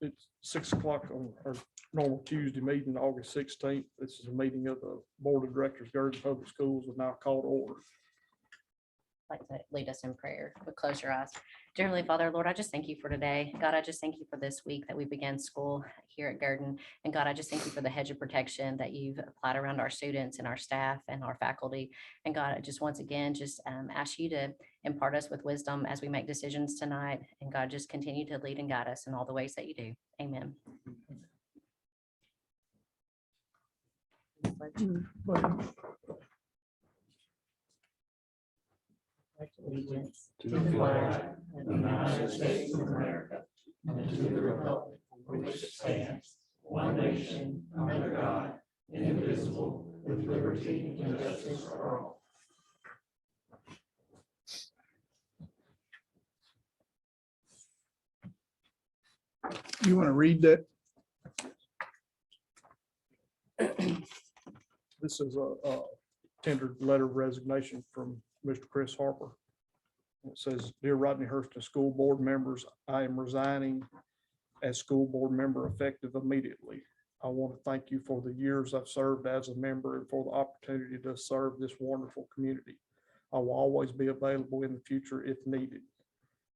It's 6 o'clock on our normal Tuesday meeting, August 16th. This is a meeting of the Board of Directors, Garden Public Schools, is now called to order. Like to lead us in prayer, but close your eyes. Dear Heavenly Father, Lord, I just thank you for today. God, I just thank you for this week that we began school here at Garden. And God, I just thank you for the hedge of protection that you've applied around our students and our staff and our faculty. And God, I just once again, just ask you to impart us with wisdom as we make decisions tonight. And God, just continue to lead and guide us in all the ways that you do. Amen. Allegiance to the flag of the United States of America and to the republic for which it stands, one nation, under God, indivisible, with liberty and justice for all. You want to read that? This is a tendered letter of resignation from Mr. Chris Harper. It says, "Dear Rodney Hurston School Board members, I am resigning as school board member effective immediately. I want to thank you for the years I've served as a member and for the opportunity to serve this wonderful community. I will always be available in the future if needed.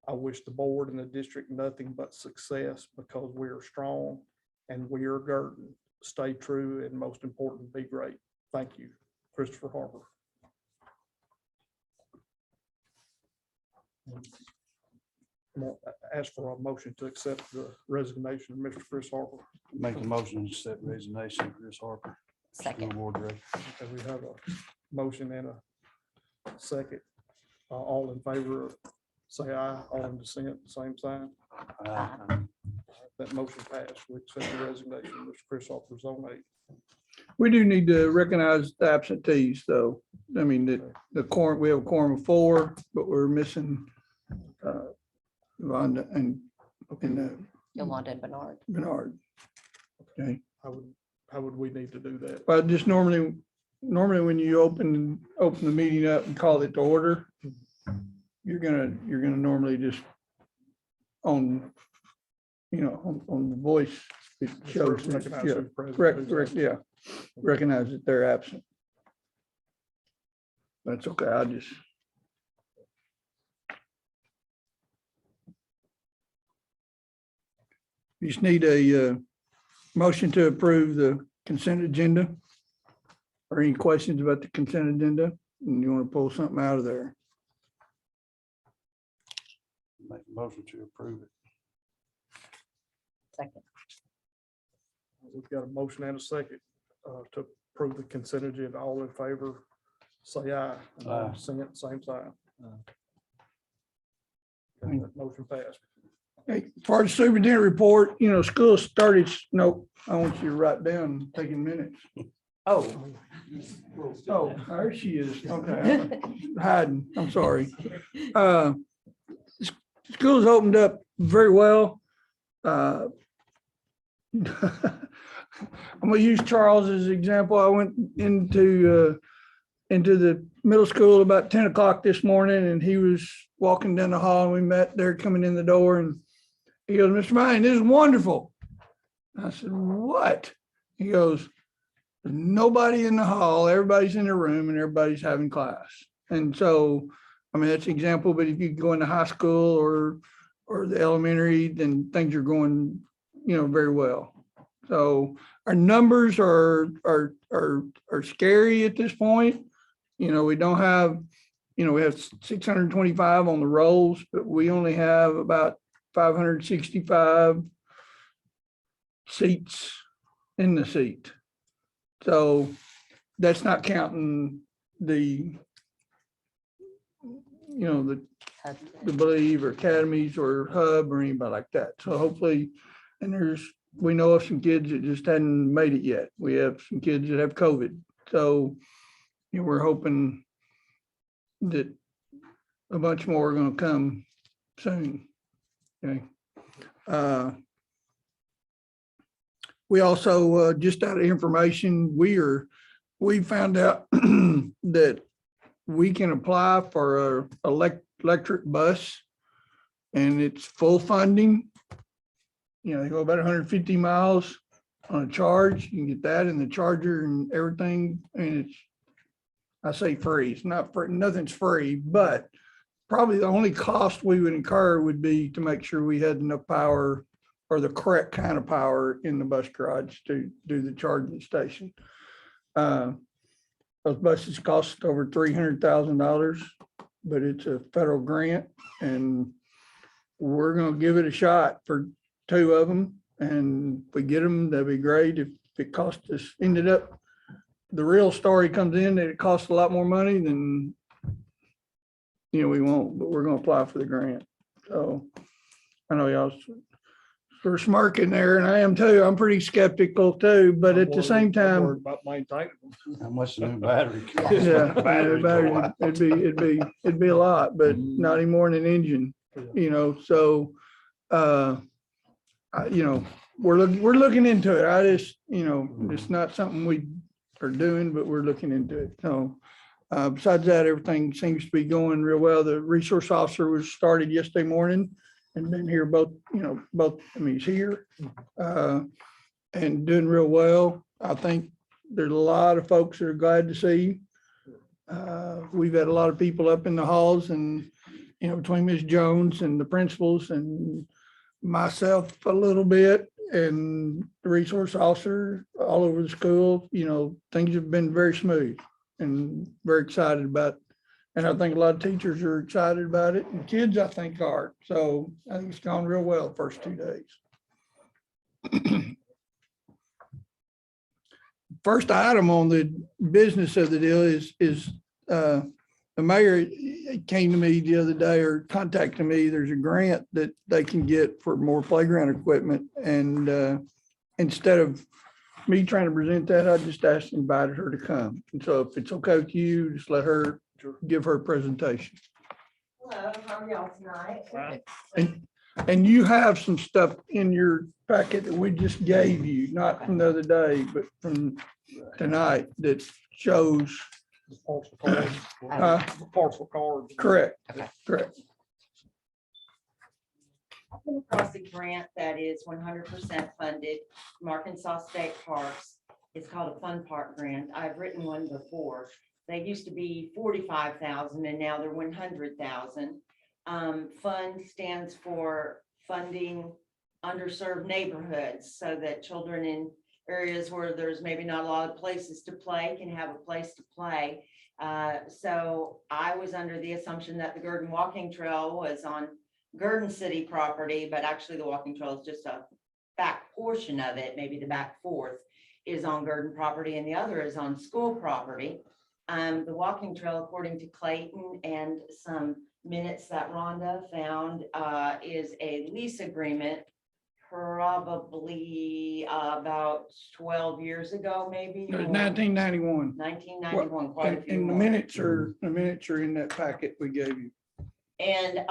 I wish the board and the district nothing but success because we are strong and we are Garden. Stay true and most important, be great. Thank you, Christopher Harper." I'm gonna ask for a motion to accept the resignation of Mr. Chris Harper. Make a motion to set resignation of Chris Harper, school Second. board director. Okay, we have a motion and a second. All in favor, say aye. All in dissent, same sign. That motion passed. We accept the resignation of Mr. Chris Harper's on 8. We do need to recognize the absentees, though. I mean, the quorum, we have a quorum of 4, but we're missing Yolanda and Yolanda and Bernard. Bernard. Okay, How would we need to do that? but just normally when you open the meeting up and call it to order, you're gonna normally just on the voice, it shows, Recognize yeah, who's present, correct, who's correct, absent. yeah. Recognize that they're absent. That's okay, I just. You just need a motion to approve the consent agenda. Or any questions about the consent agenda? And you want to pull something out of there? Make a motion to approve it. Second. We've got a motion and a second to approve the consent agenda. All in favor, say aye. Aye. Dissent, same sign. Okay, that motion passed. Hey, as far as superintendent report, school started, no, I want you to write down, taking minutes. Oh, there she is. Okay, hiding, I'm sorry. School's opened up very well. I'm gonna use Charles as an example. I went into the middle school about 10 o'clock this morning, and he was walking down the hall, and we met there coming in the door, and he goes, "Mr. Ryan, this is wonderful." I said, "What?" He goes, "There's nobody in the hall, everybody's in their room, and everybody's having class." And so, I mean, that's an example, but if you go into high school or the elementary, then things are going, very well. So our numbers are scary at this point. We don't have, we have 625 on the rolls, but we only have about 565 seats in the seat. So that's not counting the Believe or Academies or Hub or anybody like that. So hopefully, and we know of some kids that just hadn't made it yet. We have some kids that have COVID. So, we're hoping that a bunch more are going to come soon. Okay. We also, just out of information, we found out that we can apply for a electric bus, and it's full funding. they go about 150 miles on a charge. You can get that and the charger and everything. And I say free, it's not free, nothing's free, but probably the only cost we would incur would be to make sure we had enough power or the correct kind of power in the bus garage to do the charging station. Those buses cost over $300,000, but it's a federal grant and we're gonna give it a shot for 2 of them. And if we get them, that'd be great. If it cost us, the real story comes in that it costs a lot more money, then we won't, but we're gonna apply for the grant. So I know y'all are smirking there, and I am too. I'm pretty skeptical too, but at the same I'm time, worried about maintaining them. How much the new battery cost? yeah, Battery go up. it'd be a lot, but not any more than an engine, so, we're looking into it. I just, it's not something we are doing, but we're looking into it. So, besides that, everything seems to be going real well. The resource officer was started yesterday morning and been here he's here, and doing real well. I think there's a lot of folks that are glad to see. We've had a lot of people up in the halls and, between Ms. Jones and the principals and myself a little bit and the resource officer all over the school, things have been very smooth and very excited about. And I think a lot of teachers are excited about it and kids, I think, are. So I think it's gone real well the first 2 days. First item on the business of the deal is the mayor came to me the other day or contacted me. There's a grant that they can get for more playground equipment. And instead of me trying to present that, I just invited her to come. And so if it's okay with you, just let her give her presentation. Hello, how are y'all tonight? And you have some stuff in your packet that we just gave you, not from the other day, but from tonight that shows. The parcel card. The parcel card. Correct, Okay. correct. I came across a grant that is 100% funded from Arkansas State Parks. It's called a Fun Park Grant. I've written one before. They used to be 45,000 and now they're 100,000. Fund stands for funding underserved neighborhoods so that children in areas where there's maybe not a lot of places to play can have a place to play. So I was under the assumption that the Gurdon Walking Trail was on Gurdon City property, but actually the walking trail is just a back portion of it. Maybe the back fourth is on Gurdon property and the other is on school property. The walking trail, according to Clayton and some minutes that Rhonda found, is a lease agreement probably about 12 years ago, maybe. It was 1991. 1991, quite a few And the more. minutes are in that packet we gave you. And,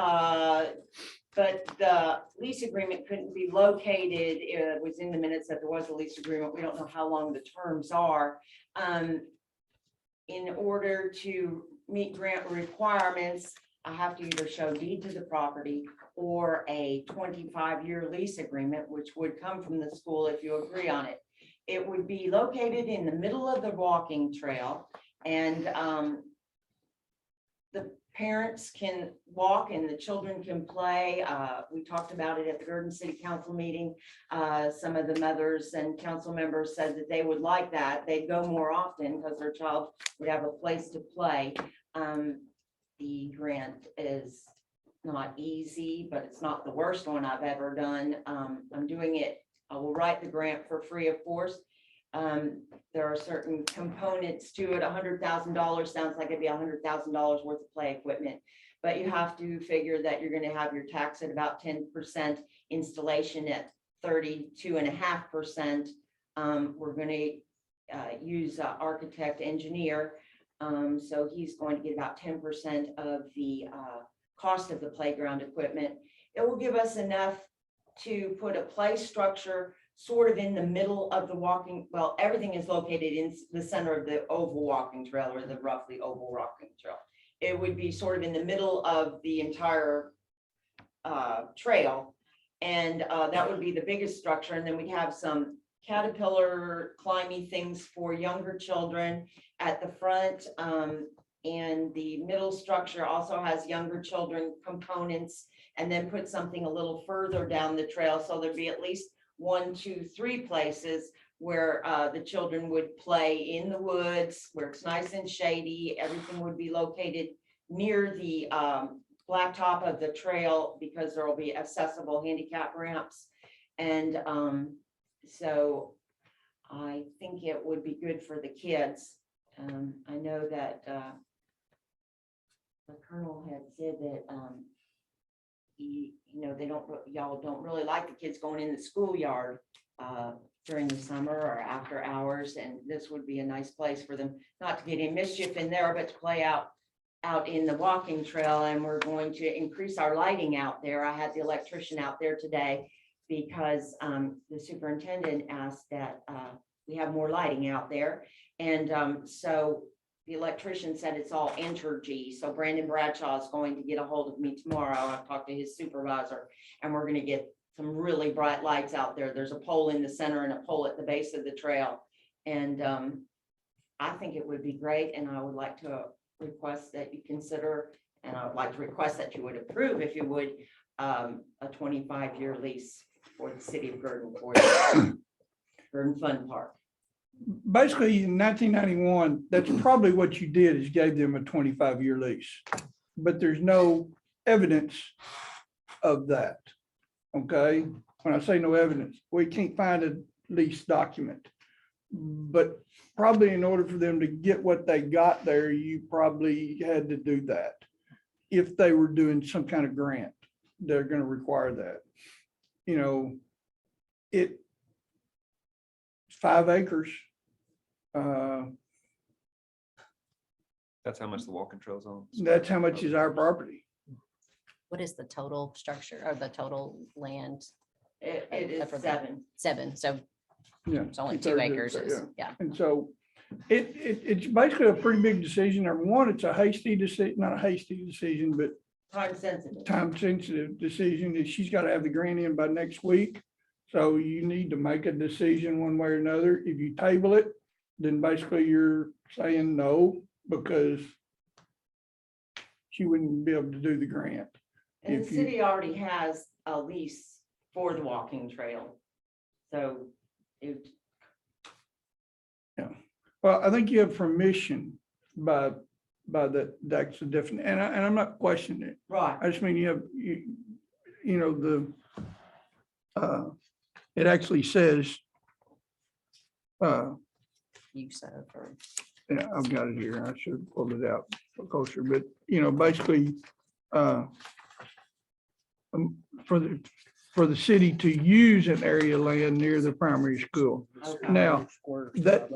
but the lease agreement couldn't be located. It was in the minutes that there was a lease agreement. We don't know how long the terms are. In order to meet grant requirements, I have to either show deed to the property or a 25-year lease agreement, which would come from the school if you agree on it. It would be located in the middle of the walking trail, and the parents can walk and the children can play. We talked about it at the Gurdon City Council meeting. Some of the mothers and council members said that they would like that. They'd go more often because their child would have a place to play. The grant is not easy, but it's not the worst one I've ever done. I'm doing it. I will write the grant for free, of course. There are certain components to it. $100,000 sounds like it'd be $100,000 worth of play equipment, but you have to figure that you're going to have your tax at about 10%, installation at 32.5%. We're going to use architect engineer. So he's going to get about 10% of the cost of the playground equipment. It will give us enough to put a play structure sort of in the middle of the walking. Well, everything is located in the center of the oval walking trail, or the roughly oval walking trail. It would be sort of in the middle of the entire trail. And that would be the biggest structure. And then we'd have some caterpillar climbing things for younger children at the front. And the middle structure also has younger children components, and then put something a little further down the trail. So there'd be at least 1, 2, 3 places where the children would play in the woods, where it's nice and shady. Everything would be located near the blacktop of the trail, because there will be accessible handicap ramps. And so I think it would be good for the kids. I know that the colonel had said that y'all don't really like the kids going in the schoolyard during the summer or after hours, and this would be a nice place for them not to get in mischief in there, but to play out in the walking trail. And we're going to increase our lighting out there. I had the electrician out there today because the superintendent asked that we have more lighting out there. And so the electrician said it's all Entergy. So Brandon Bradshaw is going to get a hold of me tomorrow. I've talked to his supervisor, and we're going to get some really bright lights out there. There's a pole in the center and a pole at the base of the trail. And I think it would be great. And I would like to request that you consider, and I would like to request that you would approve, if you would, a 25-year lease for the city of Garden for the Garden Fun Park. Basically, in 1991, that's probably what you did, is gave them a 25-year lease. But there's no evidence of that. Okay, when I say no evidence, we can't find a lease document. But probably in order for them to get what they got there, you probably had to do that. If they were doing some kind of grant, they're going to require that. You know, it's 5 acres. That's how much the walking trail's on. That's how much is our property. What is the total structure or the total land? It Except for is the- 7. 7, so Yeah. it's only 2 2/3 of acres, it, is- yeah. And so it's basically a pretty big decision. Number one, it's a hasty decision, not a hasty decision, but Time sensitive. time sensitive decision that she's got to have the grant in by next week. So you need to make a decision one way or another. If you table it, then basically you're saying no, because she wouldn't be able to do the grant. And the If you- city already has a lease for the walking trail. So it, Well, I think you have permission by that's a different, and I'm not questioning it. right, I just mean you have, you know, it actually says, Use of, or yeah, I've got it here. I should have pulled it out closer, but you know, basically, for the city to use an area of land near the primary school. Okay. Now, that-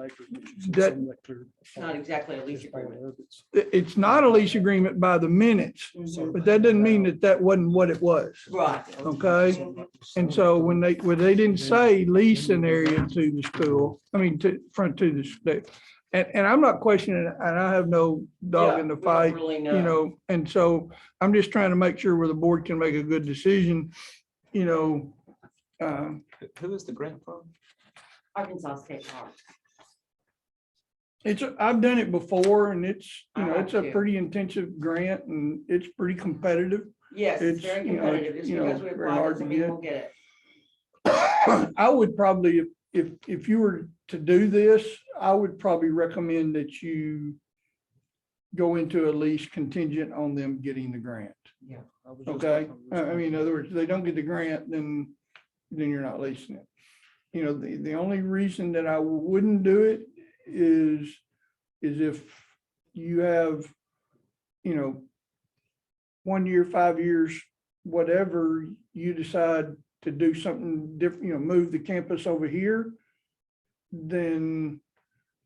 it's not exactly a lease agreement. It's not a lease agreement by the minutes, Mhm. but that doesn't mean that that wasn't what it was. Right. Okay. And so when they didn't say lease an area to the school, I mean, to the, and I'm not questioning it, and I have no dog in the Yeah, we don't fight, really you know, and so I'm just trying to make sure where the board can make a good decision, you know. Who is the grant from? Arkansas State Park. I've done it before, and it's, you I know, have it's a too. pretty intensive grant, and it's pretty competitive. Yes, it's It's, very you know, competitive. Just you know, because we very apply hard doesn't to mean get. we'll get it. I would probably, if you were to do this, I would probably recommend that you go into a lease contingent on them getting the grant. Okay, I mean, in other words, if they don't get the grant, then you're not leasing it. You know, the only reason that I wouldn't do it is if you have, you know, 1 year, 5 years, whatever, you decide to do something different, you know, move the campus over here, then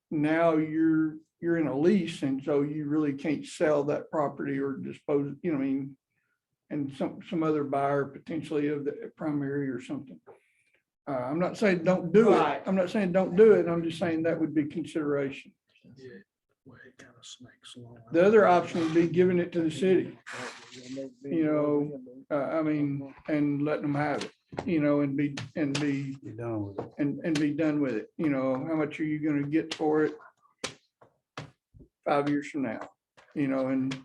now you're in a lease, and so you really can't sell that property or dispose, you know, what I mean, and some other buyer potentially of the primary or something. I'm not saying don't do it. Right. I'm not saying don't do it. I'm just saying that would be consideration. The other option would be giving it to the city, you know, I mean, and letting them have it. and be done with it. and be done with it. How much are you gonna get for it 5 years from now? And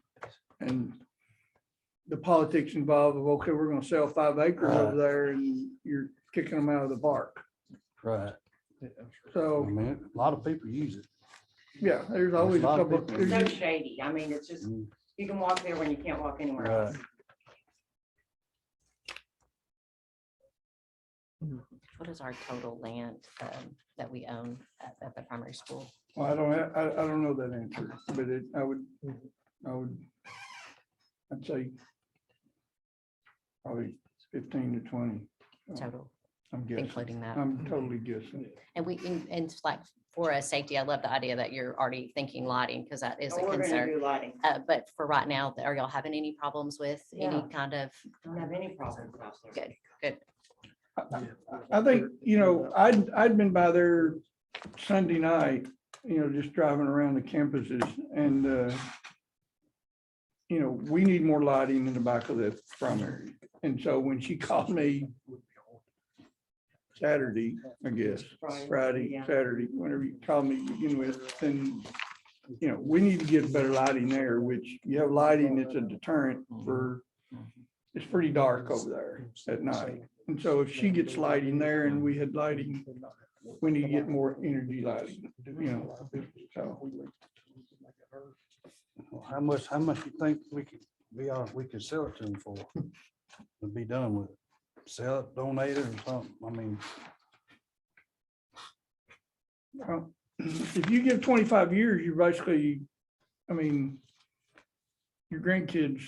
the politics involved of, okay, we're gonna sell 5 acres over there and you're kicking them out of the park. Right. I So, mean, a lot of people use it. yeah, there's always a lot of couple. people. It's so shady. I mean, it's just, Mm, you can walk there when you can't walk anywhere else. Right. What is our total land that we own at the primary school? Well, I don't know that answer, but I'd say probably 15 to 20. Total, I'm guessing. including that. I'm totally guessing. And and it's like for a safety, I love the idea that you're already thinking lighting because that is a Oh, we're gonna concern. do lighting. But for right now, are y'all having any problems with any Yeah. kind of, Don't have any problems out there. good, good. I think, I'd been by there Sunday night, just driving around the campuses and, we need more lighting in the back of the primary. And so when she called me Saturday, I guess, Friday, yeah. Saturday, whenever you called me to begin with, then, we need to get better lighting there, which you have lighting, it's a deterrent for, it's pretty dark over there at night. And so if she gets lighting there and we had lighting, we need to get more energy lighting, so. Well, how much you think we could sell it to them for? To be done with it? Sell it, donate it or something? I mean, Well, if you give 25 years, you basically, your grandkids,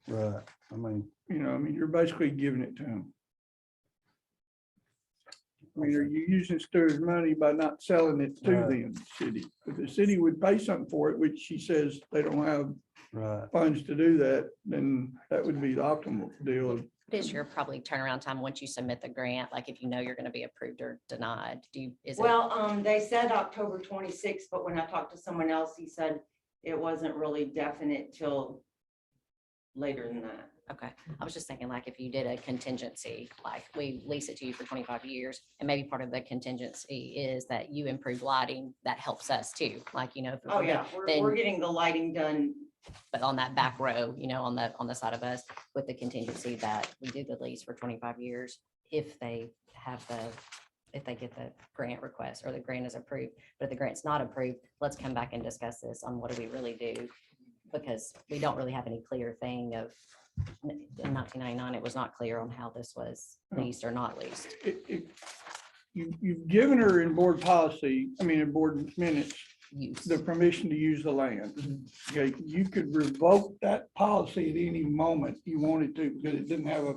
right, I mean, you're basically giving it to them. Are you using Stewart's money by not selling it to Right. the city? If the city would pay something for it, which she says they don't have right. funds to do that, then that would be the optimal deal. What is your probably turnaround time once you submit the grant? Like if you know you're going to be approved or denied, is it? Well, they said October 26th, but when I talked to someone else, he said it wasn't really definite till later than that. Okay, I was just thinking like if you did a contingency, like we lease it to you for 25 years and maybe part of the contingency is that you improve lighting, that helps us too. Like, if Oh, yeah, we're then- getting the lighting done. but on that back row, on the side of us with the contingency that we do the lease for 25 years, if they get the grant request or the grant is approved, but if the grant's not approved, let's come back and discuss this on what do we really do? Because we don't really have any clear thing of, in 1999, it was not clear on how this was leased or not leased. You've given her in board policy, in board minutes, Use. the permission to use the land. Okay, you could revoke that policy at any moment you wanted to, because it didn't have a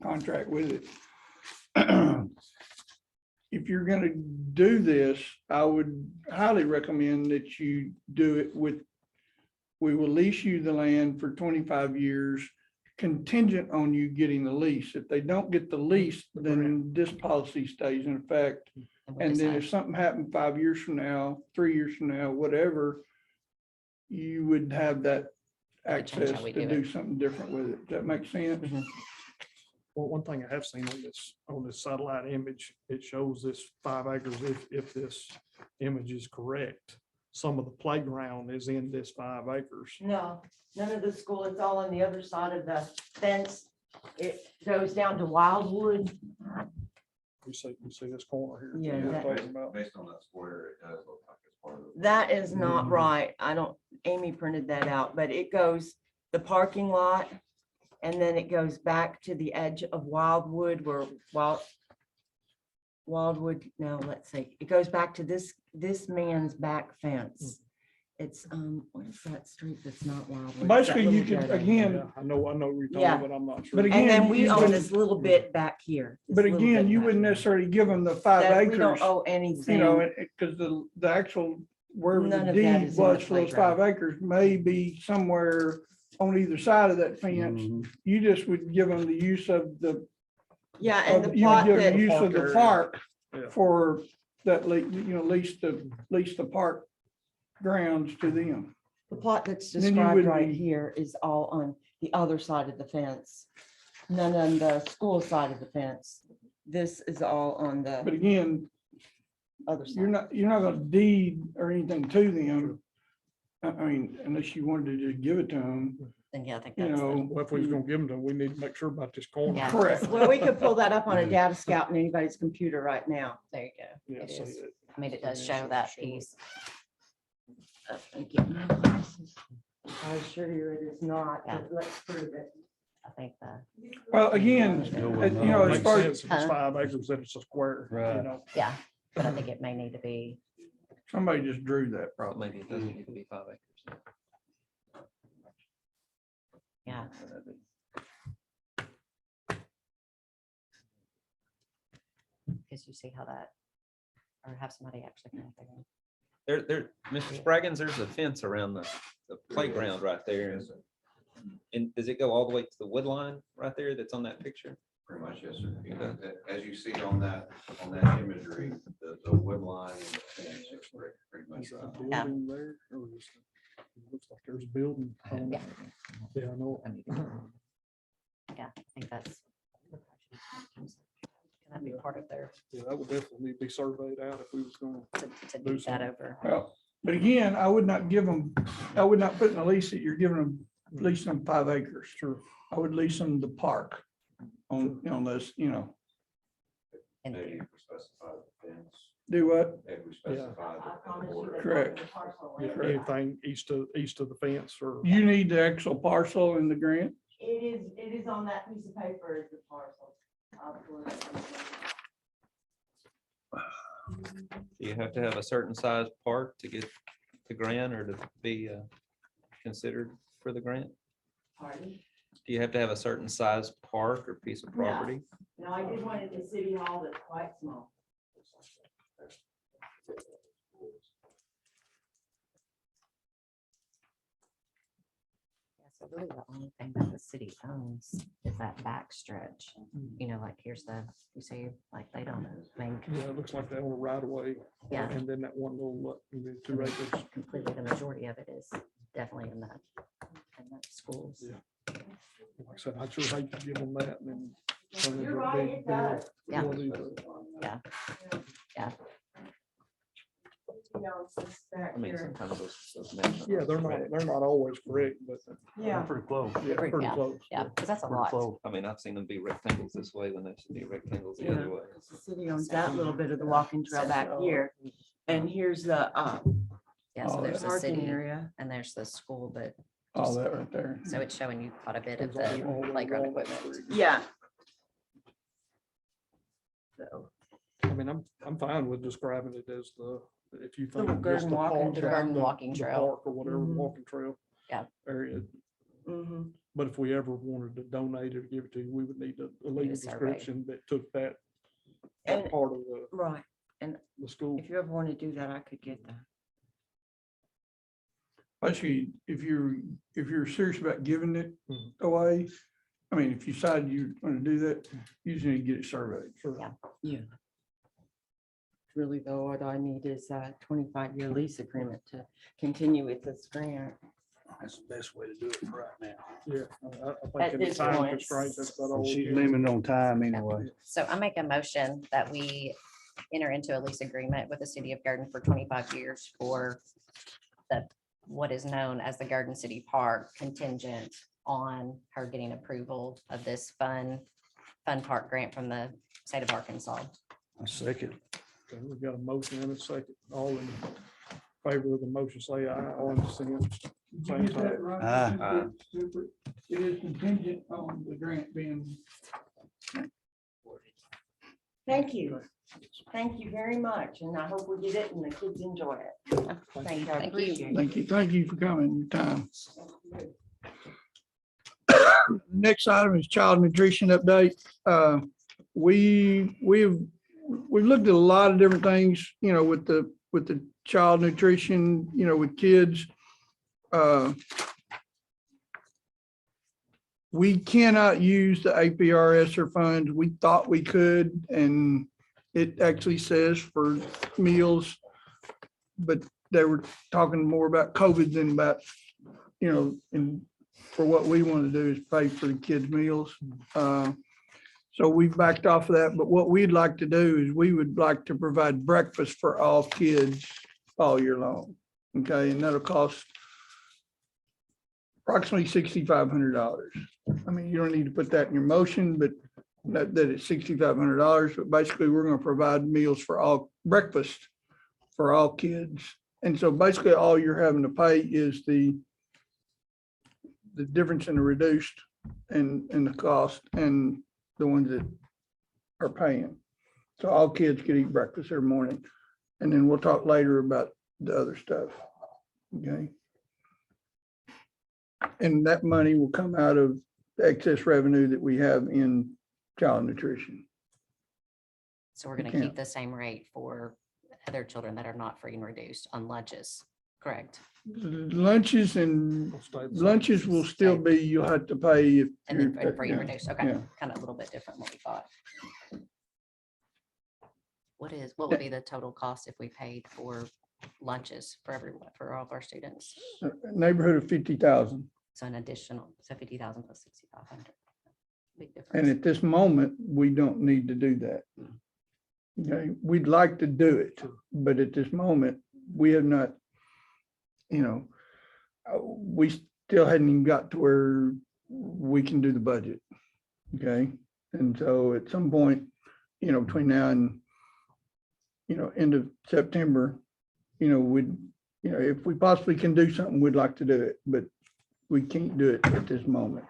contract with it. If you're gonna do this, I would highly recommend that you do it with, we will lease you the land for 25 years, contingent on you getting the lease. If they don't get the lease, then this policy stays in effect. what And is then that? if something happened 5 years from now, 3 years from now, whatever, you would have that We could change access how we to do do it. something different with it. Does that make sense? Mhm. Well, one thing I have seen on this satellite image, it shows this 5 acres, if this image is correct. Some of the playground is in this 5 acres. No, none of the school, it's all on the other side of the fence. It goes down to Wildwood. You see this corner here. Yeah, we're that- talking about. Based on that square, it does look like it's part of. That is not Mhm. right. Amy printed that out, but it goes the parking lot. And then it goes back to the edge of Wildwood where Wildwood, no, let's see, it goes back to this man's back fence. It's, what is that street that's not Wildwood? It's that Basically, you little could, dead end. again, Yeah, I know you're Yeah. talking, but I'm not sure. But again, And then we you own wouldn't- this little bit back here. this but little again, bit you back wouldn't here. necessarily give them the 5 That we don't acres, owe anything. because the actual, wherever None the of that deed is in the was for those playground. 5 acres may be somewhere on either side of that fence. Mhm. You just would give them the use of the, Yeah, and the you would plot give them that, use of the area. park Yeah. for that, lease the park grounds to them. the plot that's Then you described wouldn't right be- here is all on the other side of the fence. None on the school side of the fence. This is all on But the again, other you're side. not gonna deed or anything to them. I mean, unless you wanted to just give it to them, Then yeah, I think you that's, the- know. Well, if we was gonna give them to them, we need to make sure about this corner. Yeah. Correct. Well, we could pull that up on a data scout in anybody's computer right now. there you go. Yeah, It so is. it- I mean, it does Yeah, show so that show it. piece. I assure you it is not, Yeah. but let's prove it. I think the, Well, again, you know, as Makes far as, sense if it's Huh? 5 acres, that it's a square, you Right. know. yeah, but I think it may need to be, somebody just drew that probably. Maybe it doesn't need to be 5 acres. yeah. Because you see how that, or have somebody actually kind of figure. There, Mr. Spraggins, there's a fence around the playground right there. And does it go all the way to the wood line right there that's on that picture? Pretty much, yes, sir. As you see on that imagery, the wood line and the fence is pretty much. Is that a building there, or is it looks like there's a building. on Yeah. it. Yeah, I know. Yeah, I think that's. Can that be part of their, Yeah, that would definitely need to be surveyed out if we was gonna. to do that over? Well, but again, I would not give them, I would not put in a lease that you're giving them, leasing them 5 acres. Sure. I would lease them the park on this, you know, in Maybe there? if we specify the fence, do what? maybe we specify the border. Correct. Yeah, anything east of the fence or. You need the actual parcel in the grant. It is on that piece of paper is the parcel. Do you have to have a certain size park to get the grant or to be considered for the grant? Pardon? Do you have to have a certain size park or piece of No. property? No, I did one at the city hall that's quite small. Yeah, so really the only thing that the city owns is that back stretch. You know, like here's the, you see, like they don't, I mean, Yeah, it looks like they own a right of way. Yeah. And then that one little, and then 2 acres. completely the majority of it is definitely in the schools. Yeah. Like I said, I sure hate to give them that and then. turn it You're into a right, big it does. Yeah. building. You know, it's this back I mean, here. sometimes those maps Yeah, they're not always correct, but Yeah. Pretty close. yeah, pretty Yeah. close. Yeah, because that's a Pretty lot. close. I mean, I've seen them be rectangles this way when they should be rectangles the Yeah. other way. The city owns that little bit of the walking trail back here. And here's the Yeah, so Oh, there's the parking city area. and there's the school, but All that right there. so it's showing you quite a bit of Goes all the the playground way along that equipment. street. Yeah. So, I mean, I'm fine with describing it as if you think. Little just garden the walking park, The trail. garden the- walking the trail. Park or whatever, Mhm. walking trail. Yeah. Area. mhm. But if we ever wanted to donate it or give it to you, we would need a legal survey. description that took that And- part of Right. the school. If you ever want to do that, I could get that. Especially if you're serious about giving it Mhm. away. I mean, if you decide you're gonna do that, you just need to get it surveyed. Sure. Yeah. Really though, what I need is a 25-year lease agreement to continue with this grant. That's the best way to do it for right now. Yeah. I At think in the this time point. constraints, that's about all. we She's can. limited on time anyway. So I make a motion that we enter into a lease agreement with the city of Garden for 25 years for what is known as the Garden City Park contingent on her getting approval of this fun park grant from the state of Arkansas. A second. Okay, we've got a motion and a second. All in favor of the motion, say aye. All in dissent, Did same you get that sign. right? Aye. It is contingent on the grant being. Thank you. Thank you very much. And I hope we get it and the kids enjoy it. Thank you. I Thank you. appreciate it. Thank you for coming, your time. Next item is child nutrition update. We've looked at a lot of different things, you know, with the child nutrition, you know, with kids. We cannot use the APRS or funds. We thought we could, and it actually says for meals. But they were talking more about COVID than about, you know, and for what we want to do is pay for the kids' meals. So we've backed off of that, but what we'd like to do is we would like to provide breakfast for all kids all year long. Okay, and that'll cost approximately $6,500. I mean, you don't need to put that in your motion, but that it's $6,500, but basically we're gonna provide meals for all, breakfast for all kids. And so basically all you're having to pay is the difference in the reduced and the cost and the ones that are paying. So all kids could eat breakfast every morning. And then we'll talk later about the other stuff. Okay. And that money will come out of the excess revenue that we have in child nutrition. So we're gonna Okay. keep the same rate for other children that are not free and reduced on lunches, correct? Lunches and Will stay the same. lunches will still be, you'll have to pay if. And then you're- free and yeah. reduced, okay, yeah. kind of a little bit different than what we thought. What would be the total cost if we paid for lunches for everyone, for all of our students? Neighborhood of 50,000. So an additional, so 50,000 plus 6,500. Big And difference. at this moment, we don't need to do that. Okay, we'd like to do it, but at this moment, we have not, we still hadn't even got to where we can do the budget. Okay, and so at some point, between now and, end of September, if we possibly can do something, we'd like to do it, but we can't do it at this moment,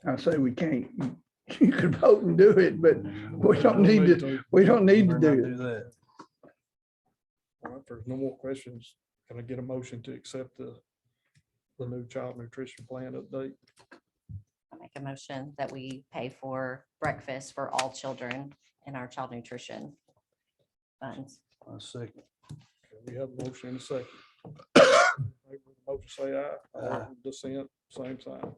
I say we can't. You could vote and do it, but we don't need to, we don't need to do it. All right, if there's no more questions, can I get a motion to accept the new child nutrition plan update? I make a motion that we pay for breakfast for all children in our child nutrition funds. Okay, we have a motion and a second. Favor of the motion, say aye. Dissent, same sign.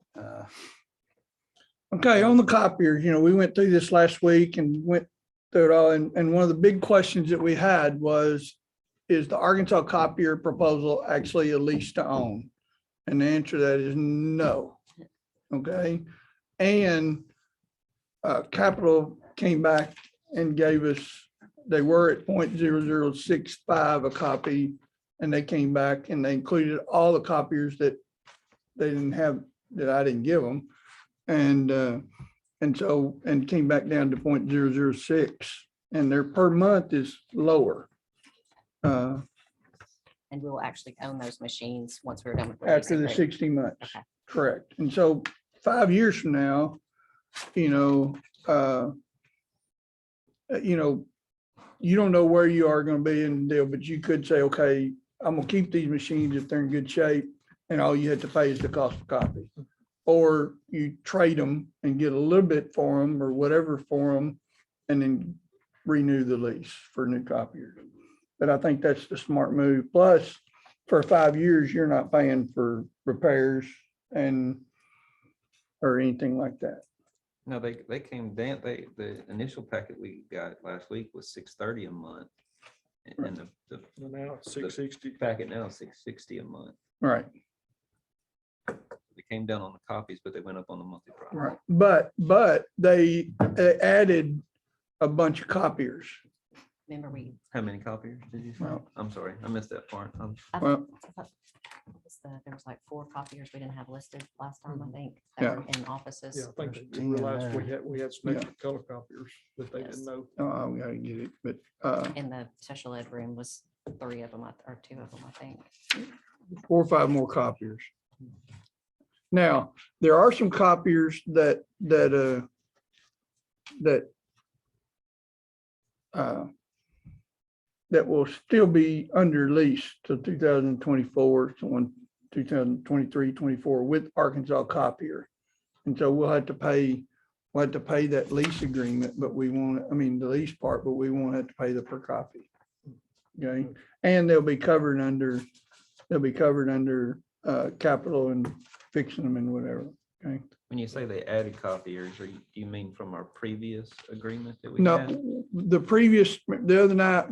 Okay, on the copiers, we went through this last week and went through it all, and one of the big questions that we had was, is the Arkansas copier proposal actually a lease to own? And the answer to that is no. Okay, and Capital came back and gave us, they were at 0.0065 a copy, and they came back and they included all the copiers that they didn't have, that I didn't give them. And came back down to 0.006, and their per month is lower. And we'll actually own those machines once we're done with. After the reducing rate. 60 months, Okay. correct. And so 5 years from now, you don't know where you are going to be in the deal, but you could say, okay, I'm gonna keep these machines if they're in good shape, and all you have to pay is the cost of copy. Or you trade them and get a little bit for them or whatever for them, and then renew the lease for new copiers. But I think that's the smart move. Plus, for 5 years, you're not paying for repairs or anything like that. No, they came down, the initial packet we got last week was $630 a month. And the And now it's 660. packet now is $660 a month. Right, They came down on the copies, but they went up on the monthly price. right. But they added a bunch of copiers. Remember we, How many copiers did you say? Well- I'm sorry, I missed that part. Well, there was like 4 copiers we didn't have listed last time, I think, Yeah. that were in offices. Yeah, I think we realized we had some extra color copiers that they Yes. didn't know. we gotta get it, but In the special ed room was 3 of them, or 2 of them, I think. 4 or 5 more copiers. Now, there are some copiers that will still be under lease till 2024, so 2023, 24 with Arkansas copier. And so we'll have to pay that lease agreement, but we won't, the lease part, but we won't have to pay the per copy. Okay, and they'll be covered under capital and fixing them and whatever. Okay, When you say they added copiers, do you mean from our previous agreement that we no, had? the other night,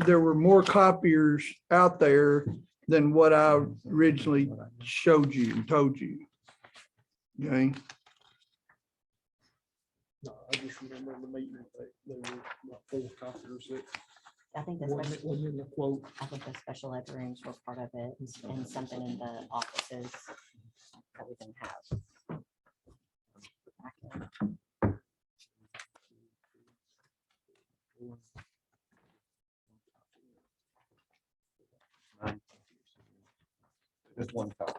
there were more copiers out there than what I originally showed you and told you. Okay, No, I just remember the meeting, they were like 4 copiers that I think the wasn't special, wasn't in the quote. I think the special ed rooms were part of it and something in the offices that we didn't have. Just one copy.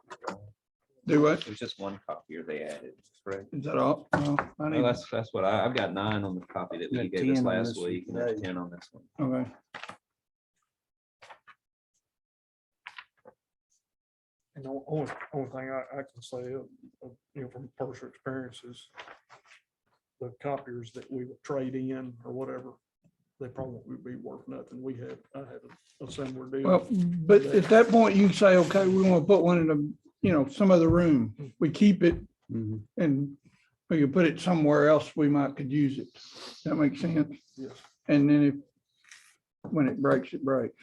Do what? It's just one copier they added, correct? Is that all? Oh, I Well, need, that's what I've got 9 on the copy that You we got gave us 10 on last this one week, and there's today. 10 on this one. okay. And the only thing I can say, from personal experience is the copiers that we would trade in or whatever, they probably would be worth nothing. I had a similar deal. Well, but at that point, you can say, okay, we want to put one in some other room. We keep it Mhm. and we could put it somewhere else we might could use it. That makes sense? Yes. And then when it breaks, it breaks.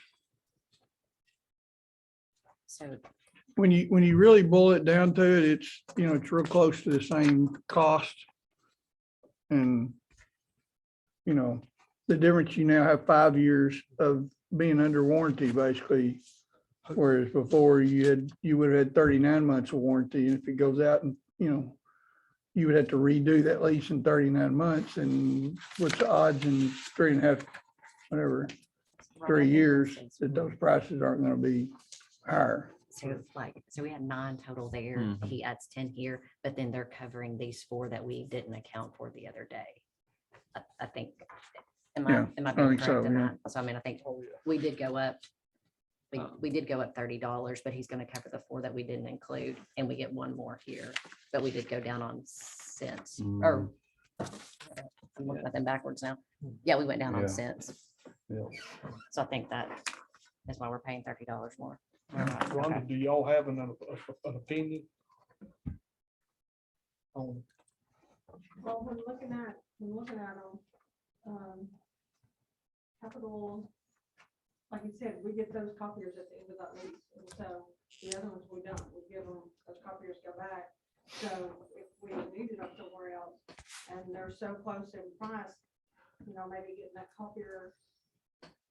So When you really boil it down to it, it's real close to the same cost. And, the difference, you now have 5 years of being under warranty, basically. Whereas before you would have had 39 months of warranty, and if it goes out and, you would have to redo that lease in 39 months, and what's the odds in 3.5, whatever, 3 years, that those prices aren't gonna be higher. So we had 9 total there. Mhm. He adds 10 here, but then they're covering these 4 that we didn't account for the other day. I think, am Yeah, I I being think so, correct in yeah. that? So I mean, I think Oh, yeah. we did go up. Um, We did go up $30, but he's gonna cover the 4 that we didn't include, and we get 1 more here, but we did go down on cents, or I'm looking at them backwards now. Yeah, we went down Yeah. on cents. Yeah. So I think that is why we're paying $30 more. All right, Rhonda, okay. do y'all have an opinion? On, Well, when looking at them, capital, like you said, we get those copiers at the end of that lease, and so the other ones we don't, we give them, those copiers go back. So if we needed them somewhere else, and they're so close in price, maybe getting that copier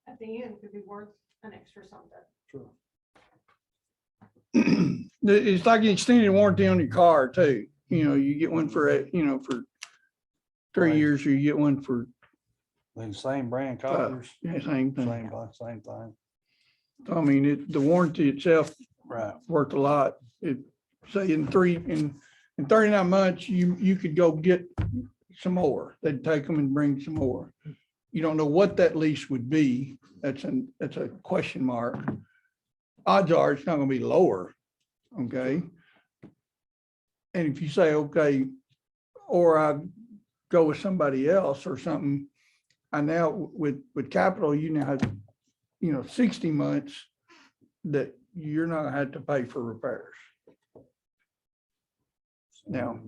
at the end could be worth an extra something. sure. It's like an extended warranty on your car too. You get one for 3 Right. years, or you get one for, The same brand copiers, yeah, same thing. same thing. I mean, the warranty itself Right. worth a lot. Say in 39 months, you could go get some more. They'd take them and bring some more. You don't know what that lease would be. That's a question mark. Odds are it's not gonna be lower, okay? And if you say, okay, or I go with somebody else or something, I now with capital, you now have, 60 months that you're not gonna have to pay for repairs. Now,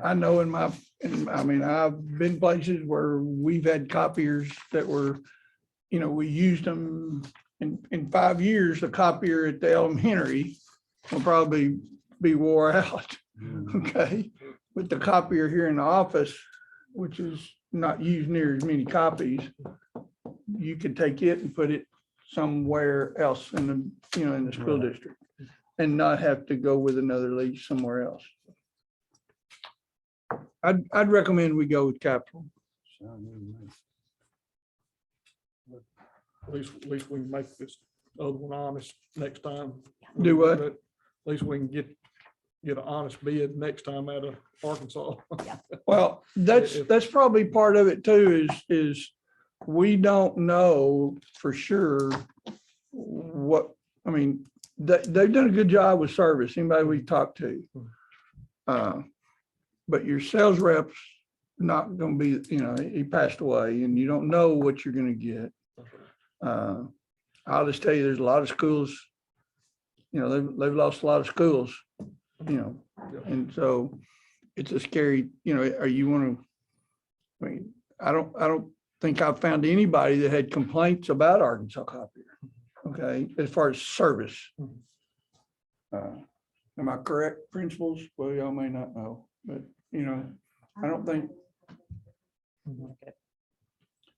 I know I've been places where we've had copiers that were, we used them in 5 years, the copier at the elementary will probably be wore out. Okay, but the copier here in the office, which is not used near as many copies, you could take it and put it somewhere else in the school Right. district and not have to go with another lease somewhere else. I'd recommend we go with capital. At least we can make this other one honest next time. Do what? At least we can get an honest bid next time out of Arkansas. Well, that's probably part of it too, is we don't know for sure they've done a good job with service, anybody we talked to. But your sales rep's not gonna be, he passed away and you don't know what you're gonna get. I'll just tell you, there's a lot of schools, they've lost a lot of schools, and so it's a scary, I don't think I've found anybody that had complaints about Arkansas Copier. Okay, as far as service. Am I correct, principals? Well, y'all may not know, but I don't think,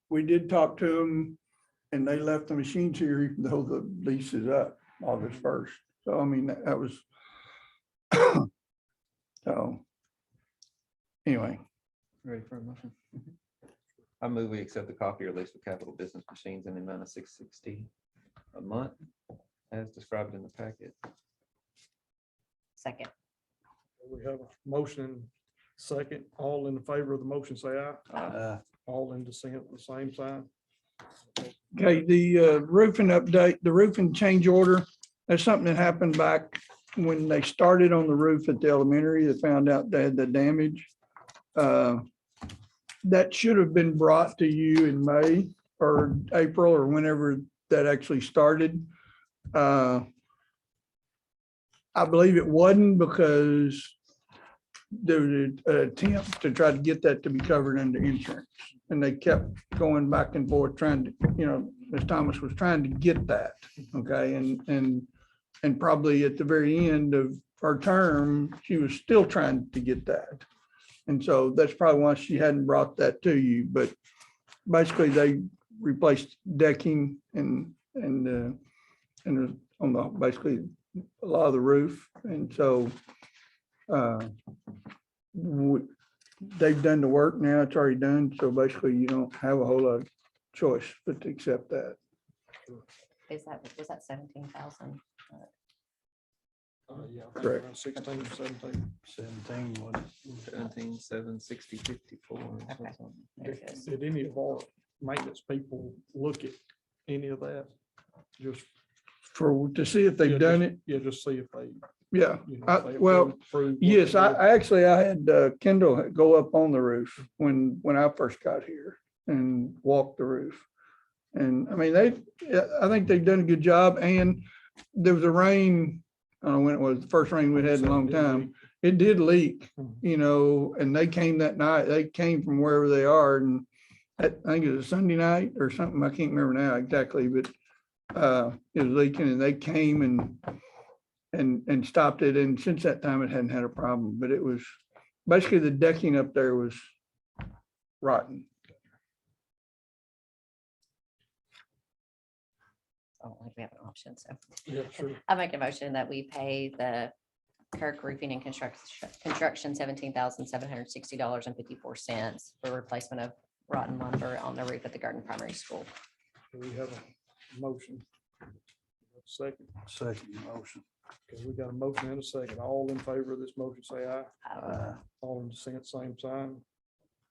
we did talk to them and they left the machines here even though the lease is up August 1st. So I mean, that was. So. Anyway, Ready for a motion? I move we accept the copier lease with Capital Business Machines in the amount of $660 a month as described in the packet. Second. We have a motion and second. All in favor of the motion, say aye. All in dissent, the same sign. okay, the roofing update, the roofing change order, that's something that happened back when they started on the roof at the elementary. They found out they had the damage. That should have been brought to you in May or April or whenever that actually started. I believe it wasn't because there was an attempt to try to get that to be covered under insurance. And they kept going back and forth trying to, Ms. Thomas was trying to get that, okay? And probably at the very end of her term, she was still trying to get that. And so that's probably why she hadn't brought that to you, but basically they replaced decking and on the, basically a lot of the roof. And so they've done the work now, it's already done. So basically you don't have a whole lot of choice but to accept that. Was that 17,000? Yeah. I think Correct. around 16, 17. 17, 7, 60, 54. Okay. There it is. Did any of our maintenance people look at any of that? Just, To see if they've done it, yeah, just see if they. yeah. if they Well, approved what yes, they did. I had Kendall go up on the roof when I first got here and walk the roof. And I mean, I think they've done a good job. And there was a rain, I don't know when it was, the first rain we had in a long time. It did leak, and they came that night. They came from wherever they are, and I think it was a Sunday night or something. I can't remember now exactly, but it was leaking, and they came and stopped it. And since that time, it hadn't had a problem. But it was basically the decking up there was rotten. I don't think we have an option, so. Yeah, sure. I make a motion that we pay the Kirk Roofing and Construction $17,760.54 for replacement of rotten lumber on the roof at the Garden Primary School. Do we have a motion? Second. Second motion. Okay, we got a motion and a second. All in favor of this motion, say aye. Uh, All in dissent, same sign.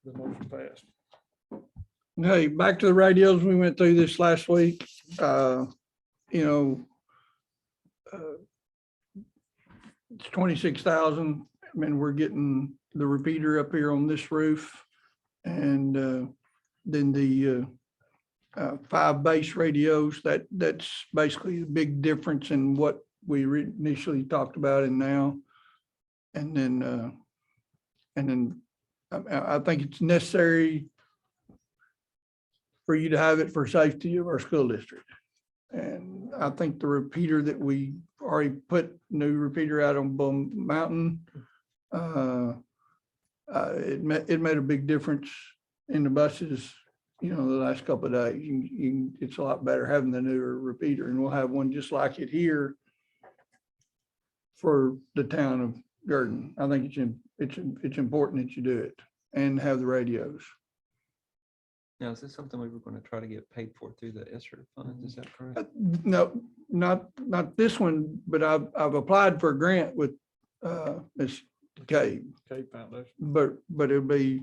The motion passed. Hey, back to the radios. We went through this last week. It's 26,000. I mean, we're getting the repeater up here on this roof. And then the 5 base radios, that's basically the big difference in what we initially talked about and now. And then I think it's necessary for you to have it for safety of our school district. And I think the repeater that we already put new repeater out on Bull Mountain, it made a big difference in the buses, the last couple of days. It's a lot better having the newer repeater, and we'll have one just like it here for the town of Garden. I think it's important that you do it and have the radios. Now, is this something we were going to try to get paid for through the ESSER funds? Is that correct? No, not this one, but I've applied for a grant with Ms. Cade, Okay, foundation. but it'll be,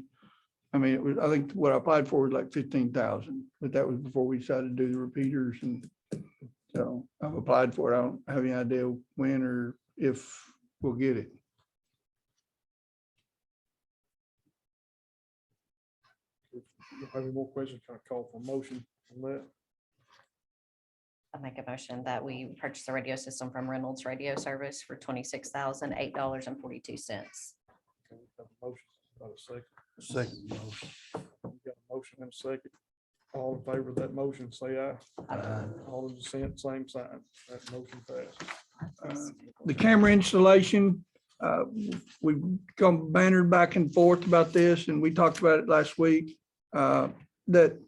I think what I applied for was like 15,000, but that was before we decided to do the repeaters. And so I've applied for it. I don't have any idea when or if we'll get it. If you have any more questions, can I call for a motion on that? I make a motion that we purchase a radio system from Reynolds Radio Service for $26,008.42. Okay, we have a motion, about a second. Second motion. We got a motion and a second. All in favor of that motion, say aye. All in dissent, same sign. That motion passed. The camera installation, uh, we've gone bannered back and forth about this, and we talked about it last week, that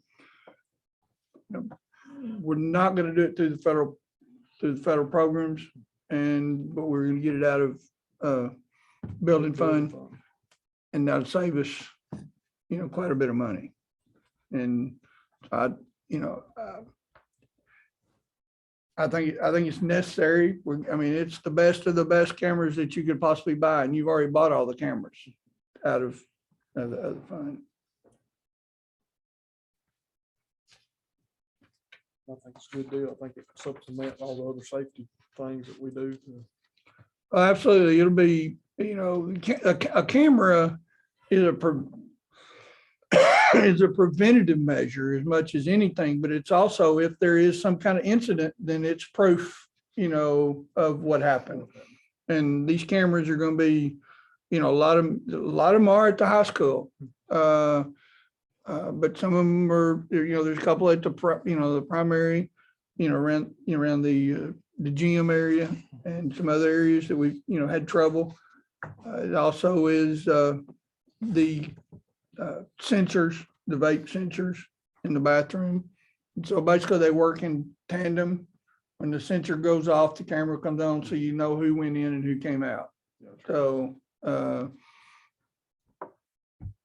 we're not gonna do it through the federal programs, but we're gonna get it out of building fund, and that'll save us, quite a bit of money. And I think it's necessary. It's the best of the best cameras that you could possibly buy, and you've already bought all the cameras out of the fund. I think it's a good deal. I think it supplements all the other safety things that we do. Absolutely. It'll be, a camera is is a preventative measure as much as anything, but it's also, if there is some kind of incident, then it's proof, of what happened. And these cameras are going to be, a lot of them are at the high school. But some of them are, there's a couple at the the primary, around the gym area and some other areas that we've, had trouble. It also is the sensors, the vape sensors in the bathroom. And so basically they work in tandem. When the sensor goes off, the camera comes on, so you know who went in and who came out. So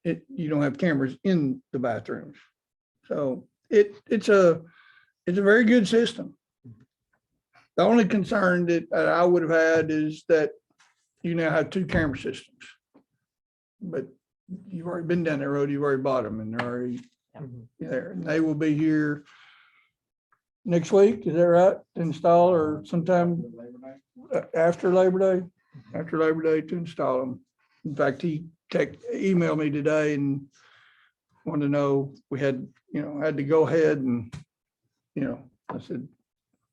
you don't have cameras in the bathrooms. So it's a very good system. The only concern that I would have had is that you now have two camera systems. But you've already been down that road, you've already bought them, and they're already there. And they will be here next week, is that right? To install, or sometime after Labor Day? After Labor Day to install them. In fact, he emailed me today and wanted to know, we had to go ahead and, I said,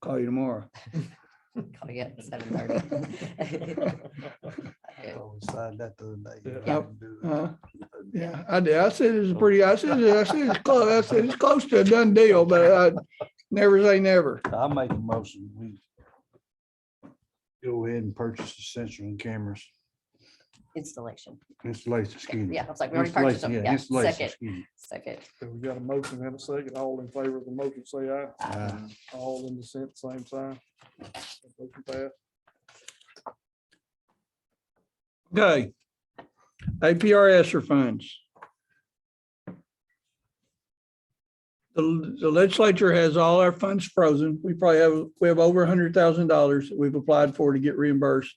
call you tomorrow. Call you at 7:30. Decided that the other day. Yeah. Yeah, I did. I said it's it's close. I said it's close to a done deal, but I never say never. I'll make a motion. We go ahead and purchase the sensor and cameras. Installation. Installation, excuse me. Yeah, I was like, we already purchased them. Yeah, Installation, second, excuse me. second. So we got a motion and a second. All in favor of the motion, say aye. Aye. All in dissent, same sign. Motion passed. Okay. APRS funds. The legislature has all our funds frozen. We have over $100,000 that we've applied for to get reimbursed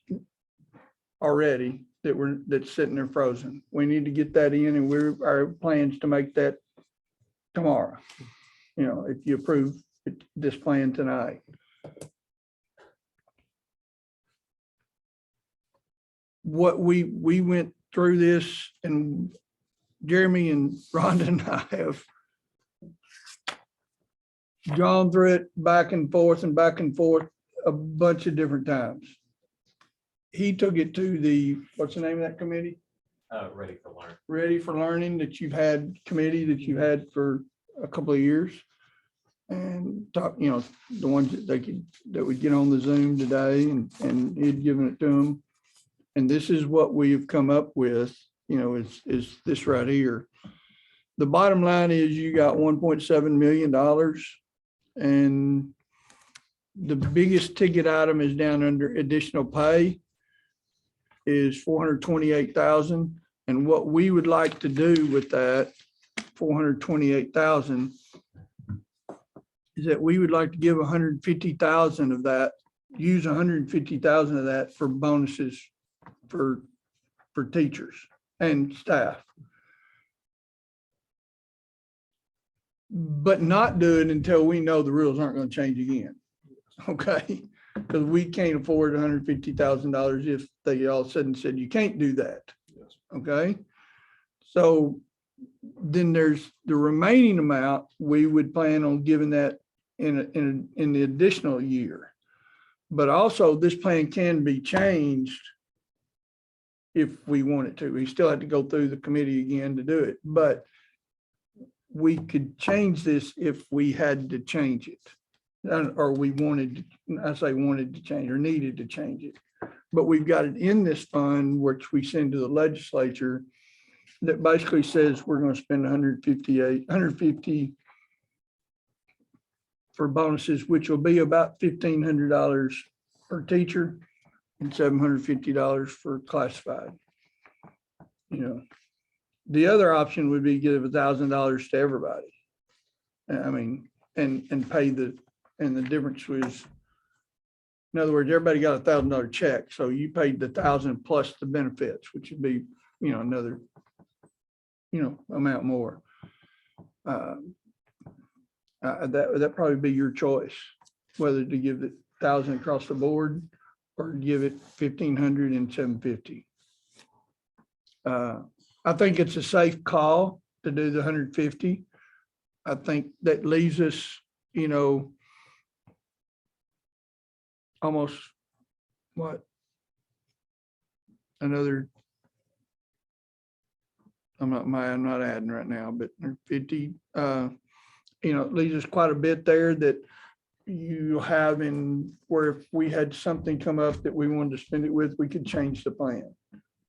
already, that's sitting there frozen. We need to get that in, and our plans to make that tomorrow. If you approve this plan tonight. What we went through this, and Jeremy and Rhonda and I have gone through it back and forth a bunch of different times. He took it to what's the name of that committee? Ready to learn. Ready for Learning, that you've had for a couple of years. And talk, the ones that would get on the Zoom today, and he'd given it to them. And this is what we've come up with, is this right here. The bottom line is you got $1.7 million, and the biggest ticket item is down under additional pay is $428,000. And what we would like to do with that $428,000 is that we would like to give $150,000 of that, use $150,000 of that for bonuses for teachers and staff. But not do it until we know the rules aren't going to change again. Okay? Because we can't afford $150,000 if they all of a sudden said you can't do that. Okay? So then there's the remaining amount, we would plan on giving that in the additional year. But also this plan can be changed if we wanted to. We still have to go through the committee again to do it, but we could change this if we had to change it. Or we wanted to change or needed to change it. but we've got it in this fund, which we send to the legislature, that basically says we're gonna spend 150 for bonuses, which will be about $1,500 per teacher and $750 for classified. You know, the other option would be give $1,000 to everybody. I mean, and pay and the difference was, in other words, everybody got $1,000 check, so you paid the 1,000 plus the benefits, which would be, you know, another, you know, amount more. That probably be your choice, whether to give it 1,000 across the board or give it 1,500 and 750. I think it's a safe call to do the 150. I think that leaves us, you know, almost what? Another, I'm not adding right now, but 50, you know, it leaves us quite a bit there that you have in where if we had something come up that we wanted to spend it with, we could change the plan.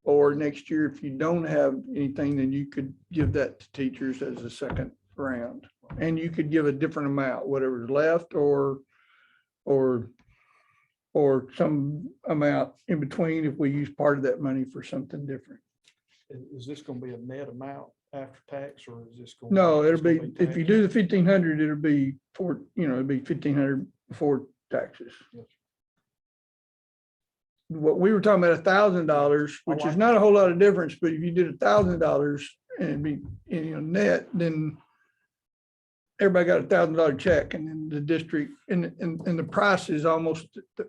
Or next year, if you don't have anything, then you could give that to teachers as a second round. And you could give a different amount, whatever's left, or some amount in between if we use part of that money for something different. Is this gonna be a net amount after tax, or is this? No, it'll it's gonna be, if you tax? do the 1,500, it'll be for, you know, it'll be 1,500 before taxes. Yes. What we were talking about $1,000, which is like not a whole lot of difference, but if you did $1,000 and it'd be, you know, net, then everybody got $1,000 check, and then the district, and the price is almost, I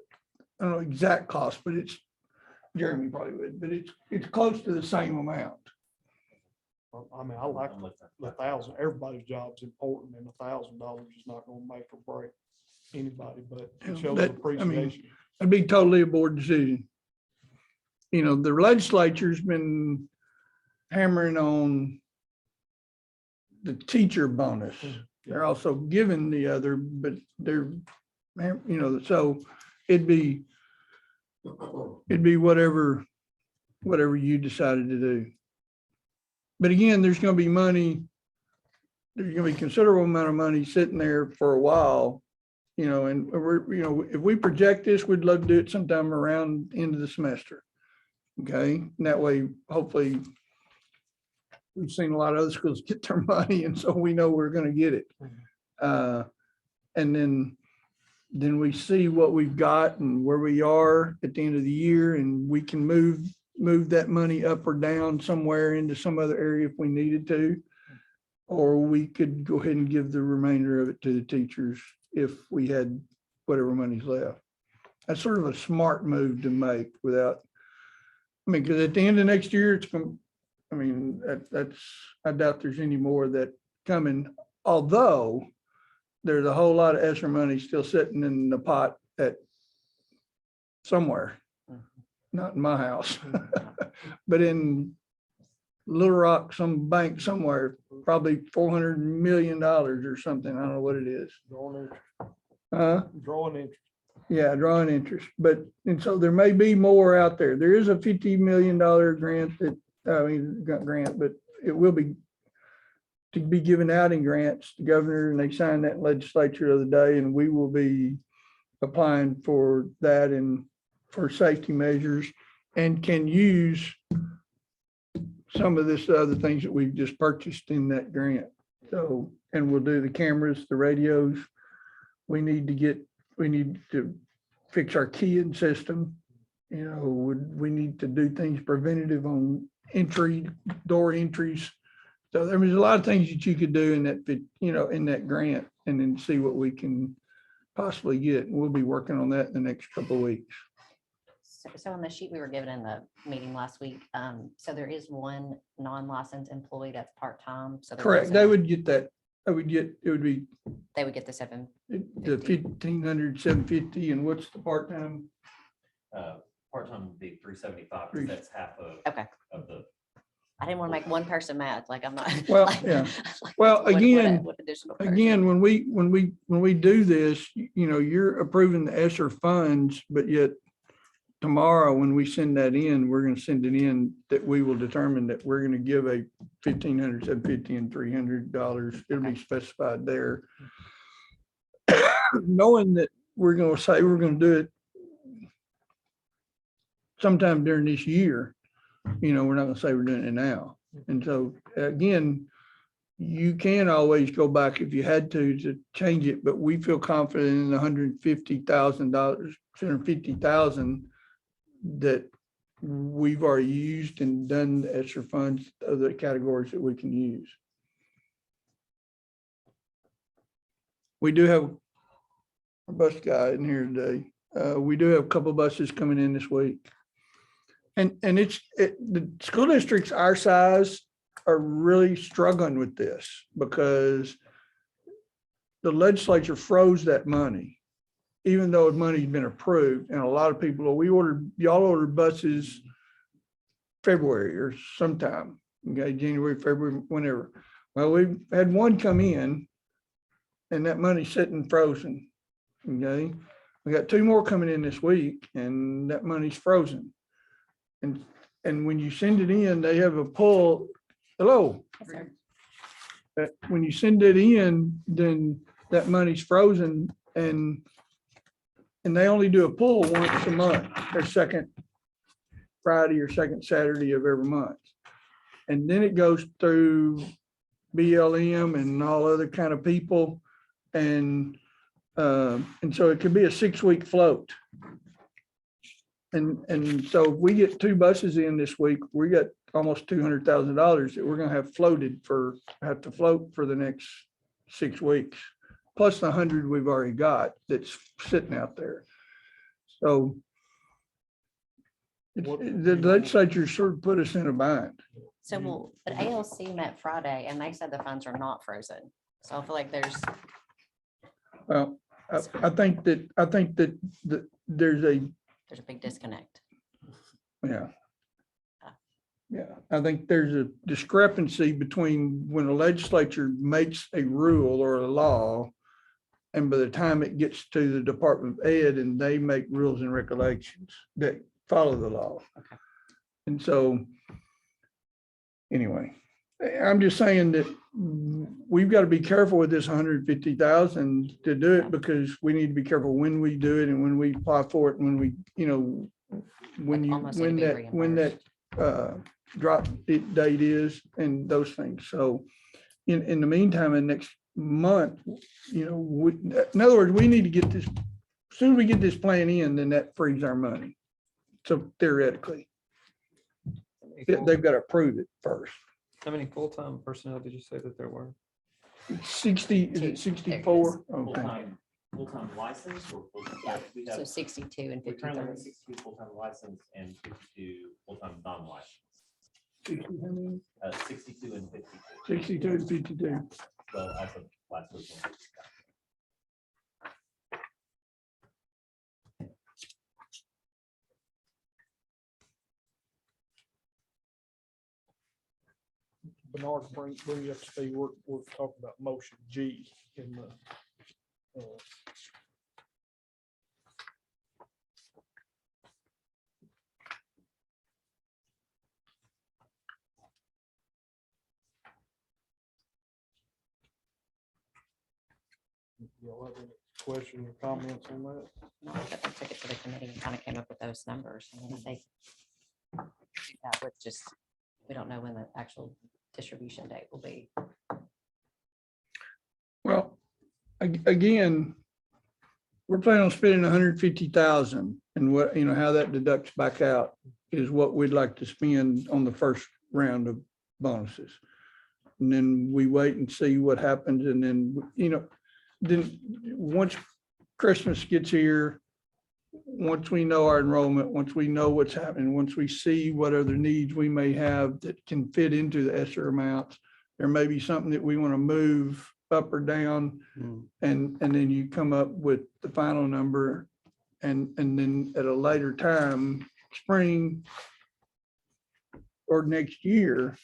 don't know exact cost, but it's, Jeremy probably would, but it's close to the same amount. I mean, I like the 1,000, everybody's job's important, and $1,000 is not gonna make or break anybody, but Yeah, it shows that- I mean, appreciation. It'd be totally a board decision. You know, the legislature's been hammering on the teacher bonus. They're also giving the other, but they're, you know, so it'd be whatever you decided to do. But again, there's gonna be money, there's gonna be considerable amount of money sitting there for a while, you know, and we're, you know, if we project this, we'd love to do it sometime around the end of the semester. Okay, and that way, hopefully, we've seen a lot of other schools get their money, and so we know we're gonna get it. And then we see what we've got and where we are at the end of the year, and we can move that money up or down somewhere into some other area if we needed to. Or we could go ahead and give the remainder of it to the teachers if we had whatever money's left. That's sort of a smart move to make without, I mean, because at the end of next year, it's going, I mean, I doubt there's any more of that coming, although there's a whole lot of ESSER money still sitting in the pot at somewhere, not in my house, but in Little Rock, some bank somewhere, probably $400 million or something. I don't know what it is. Drawing interest. Yeah, drawing interest, but, and so there may be more out there. There is a $50 million grant that, grant, but it will be to be given out in grants. The governor, and they signed that in legislature the other day, and we will be applying for that and for safety measures, and can use some of this other things that we've just purchased in that grant. So, and we'll do the cameras, the radios. We need to fix our keying system. You know, we need to do things preventative on door entries. So there's a lot of things that you could do in that, you know, in that grant, and then see what we can possibly get. And we'll be working on that in the next couple of weeks. So on the sheet we were given in the meeting last week, so there is one non-licensed employee that's part-time. So there Correct. is They would get that. It would be They would get the 7. the 1,500, 750, and what's the part-time? Part-time would be 375, Three- because that's half Okay. of the. I didn't want to make one person mad, like I'm not. Well, like- yeah. like, Well, what again, additional person? Again, when we do this, you know, you're approving the ESSER funds, but yet tomorrow, when we send that in, we're gonna send it in that we will determine that we're gonna give a $1,500, $750 and $300. It'll be specified there. Knowing that we're gonna say we're gonna do it sometime during this year, we're not gonna say we're doing it now. And so, again, you can always go back if you had to change it, but we feel confident in the $150,000, $250,000 that we've already used and done extra funds, other categories that we can use. We do have a bus guy in here today. We do have a couple of buses coming in this week. And the school districts our size are really struggling with this because the legislature froze that money, even though the money's been approved. And a lot of people, y'all ordered buses February or sometime, okay, January, February, whenever. Well, we've had one come in and that money's sitting frozen, okay? We got 2 more coming in this week and that money's frozen. And when you send it in, they have a pull. Hello. Yes, sir. When you send it in, then that money's frozen and they only do a pull once a month, or second Friday or second Saturday of every month. And then it goes through BLM and all other kind of people. And so it could be a 6-week float. And so if we get 2 buses in this week, we got almost $200,000 that we're gonna have to float for the next 6 weeks, plus the 100 we've already got that's sitting out there. So the legislature sort of put us in a bind. So, but ALC met Friday and they said the funds are not frozen. So I feel like there's, Well, I think that there's a, there's a big disconnect. yeah. Yeah, I think there's a discrepancy between when the legislature makes a rule or a law and by the time it gets to the Department of Ed and they make rules and regulations that follow the law. Okay. And so, anyway, I'm just saying that we've got to be careful with this 150,000 to do it because we need to be careful when we do it and when we apply for it and when we, when Almost need to be when that drop date is and those things. So in the meantime, in next month, in other words, we need to get this, as soon as we get this plan in, then that frees our money. So theoretically, they've got to approve it first. How many full-time personnel did you say that there were? 60, is it 64? Okay. Full-time license or full-time? Yeah, We so have, 62 and we currently have 53. 62 full-time license and 52 full-time non-licensed. 60, how many? 62 and 52. 62 and 52. So as of last week. Bernard, bring you up to speed. We're talking about motion G in the. Y'all have any questions or comments on that? No, I took it to the committee and kind of came up with those numbers. And then they do that with just, we don't know when the actual distribution date will be. Well, again, we're planning on spending 150,000 and what, how that deducts back out is what we'd like to spend on the first round of bonuses. And then we wait and see what happens. And then, then once Christmas gets here, once we know our enrollment, once we know what's happening, once we see what other needs we may have that can fit into the ESSER amounts, there may be something that we want to move up or down. And then you come up with the final number. And then at a later time, spring or next year,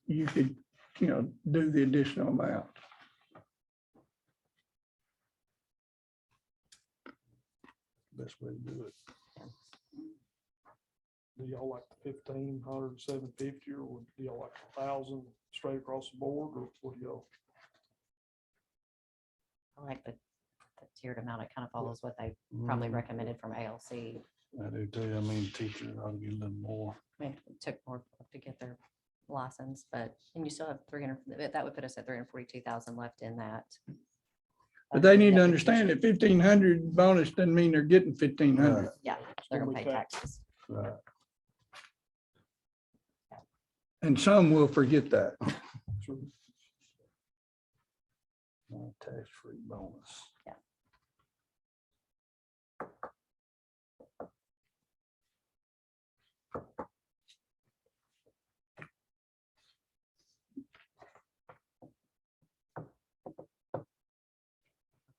you could, do the additional amount. Best way to do it. Do y'all like 1,500, 750, or do y'all like 1,000 straight across the board, or what do y'all? I like the tiered amount. It kind of follows what they probably recommended from ALC. I do too. I mean, teachers ought to get a little more. I mean, it took more to get their license, but, and you still have 300, that would put us at 342,000 left in that. But they need to understand that 1,500 bonus doesn't mean they're getting 1,500. Yeah, they're gonna gonna pay be taxes. Right. And some will forget that. Tax-free bonus.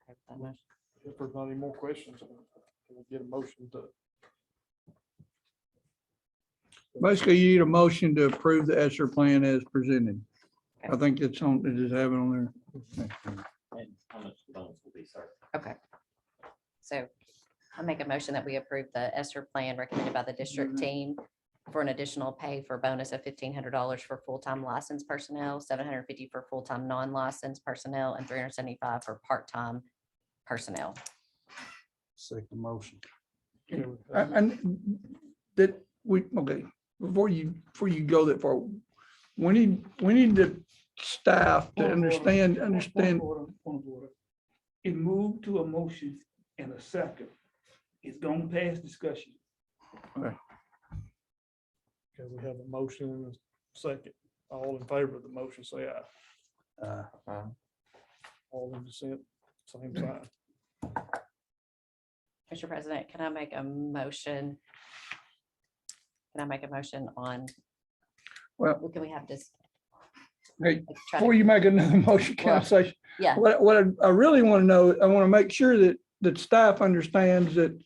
Okay, that motion. If there's not any more questions, can we get a motion to? Basically, you need a motion to approve the ESSER plan as presented. I think it's on, it is having on there. And how much the bonus will be, sir? Okay. So I make a motion that we approve the ESSER plan recommended by the district team for an additional pay for bonus of $1,500 for full-time licensed personnel, $750 for full-time non-licensed personnel, and $375 for part-time personnel. Second motion. And that we, okay, before you go that far, we need the staff to understand. Point of order. It moved to a motion and a second. It's gone past discussion. Okay, we have a motion and a second. All in favor of the motion, say aye. All in dissent, same sign. Mr. President, can I make a motion? Can I make a motion on? Well- Can we have this? Hey, try to- Before you make another motion, can I Well, say, Yeah, what I really want to know, I want to make sure that staff understands that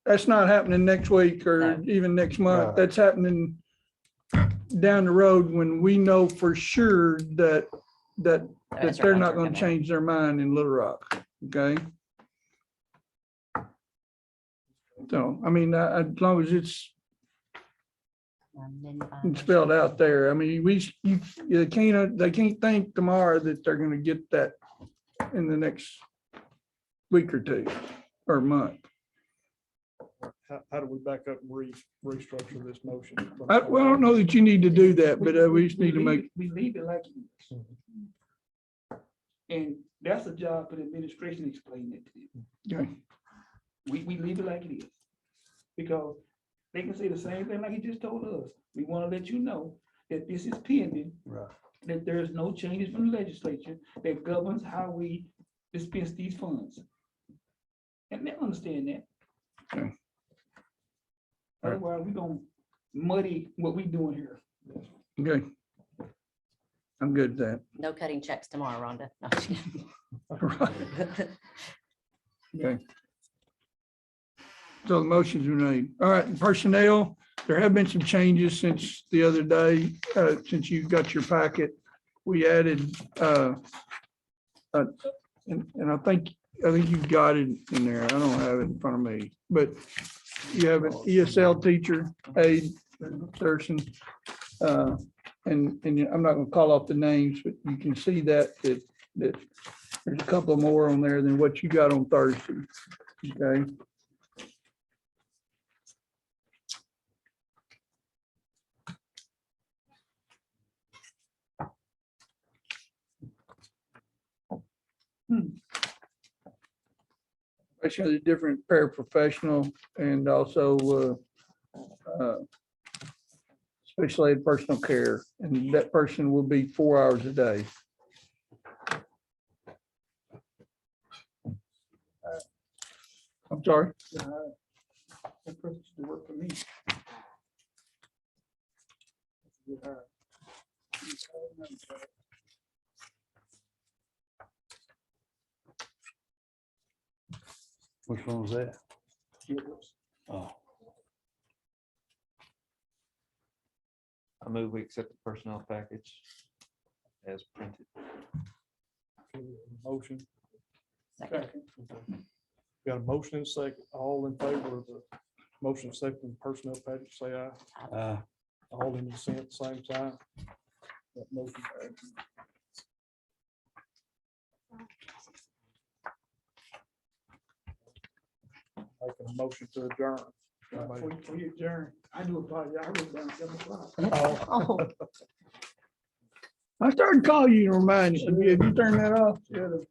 that's not happening next week or No. even next month. Right. That's happening down the road when we know for sure that ESSER they're funds not are going gonna- to change their mind in Little Rock, okay? So, I mean, as long as it's spelled out there, I mean, they can't think tomorrow that they're gonna get that in the next week or two or month. How do we back up and restructure this motion? Well, I don't know that you need to do that, but we just need to make, We leave it like it is. And that's a job for the administration to explain it to you. okay, We leave it like it is. Because they can say the same thing like he just told us. We want to let you know that this is pending, Right. that there is no changes from the legislature that governs how we dispense these funds. And they understand that. Okay. Otherwise, we're gonna muddy what we doing here. okay. I'm good with No cutting checks tomorrow, Rhonda. No, I'm just kidding. that. Okay. So the motions were made. All right, personnel, there have been some changes since the other day, since you got your packet. We added, and I think you've got it in there. I don't have it in front of me, but you have an ESL teacher, aide, Thurston. And I'm not gonna call off the names, but you can see that there's a couple more on there than what you got on Thursday. Okay. Especially the different paraprofessional and also special ed personal care, and that person will be 4 hours a day. I'm sorry. That person should work for me. Which one was that? Oh, I move we accept the personnel package as printed. Motion. Second. Got a motion and a second. All in favor of the Motion second, personnel package, say aye. All in dissent, same sign. That motion carries. Making a motion to adjourn. Before you adjourn, I do apologize. I wrote down 7 o'clock. Oh, I started calling you to remind you. Have you turned that off? Yeah, the